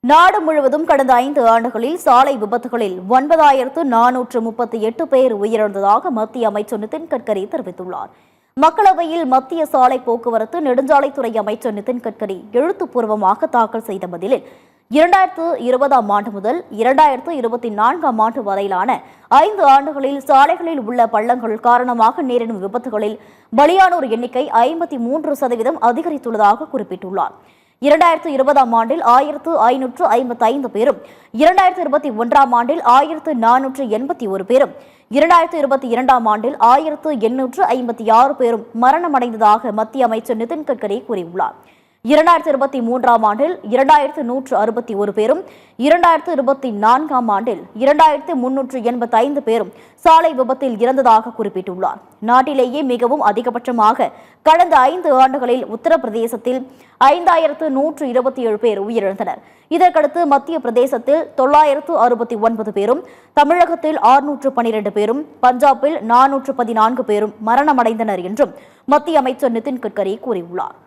நாடு முழுவதும் கடந்த 5 ஆண்டுகளில் சாலை விபத்துகளில் 9,438 பேர் உயிரிழந்ததாக மத்திய அமைச்சர் நிதின் கட்கரி தெரிவித்துள்ளார். மக்களவையில் மத்திய சாலை போக்குவரத்து நெடுஞ்சாலைத்துறை அமைச்சர் நிதின் கட்கரி எழுத்துப்பூர்வமாக தாக்கல் செய்த பதிலில் 2020ஆம் ஆண்டு முதல் 2024ஆம் ஆண்டு வரையிலான 5 ஆண்டுகளில் சாலைகளில் உள்ள பள்ளங்கள் காரணமாக நேரிடும் விபத்துகளில் பலியானோர் எண்ணிக்கை 53% அதிகரித்துள்ளதாக குறிப்பிட்டுள்ளார். 2020ஆம் ஆண்டில் 1555 பேரும் 2021ஆம் ஆண்டில் 1481 பேரும் 2022ஆம் ஆண்டில் 1856 பேரும் மரணமடைந்ததாக மத்திய அமைச்சர் நிதின் கட்கரி கூறியுள்ளார். 2023ஆம் ஆண்டில் 2161 பேரும் 2024ஆம் ஆண்டில் 2385 பேரும் சாலை விபத்தில் இறந்ததாக குறிப்பிட்டுள்ளார். நாட்டிலேயே மிகவும் அதிகபட்சமாக கடந்த 5 ஆண்டுகளில் உத்தரப்பிரதேசத்தில் 5127 பேர் உயிரிழந்தனர். இதற்கடுத்து மத்திய பிரதேசத்தில் 969 பேரும், தமிழகத்தில் 612 பேரும், பஞ்சாபில் 414 பேரும் மரணமடைந்தனர் என்றும் மத்திய அமைச்சர் நிதின் கட்கரி கூறியுள்ளார்.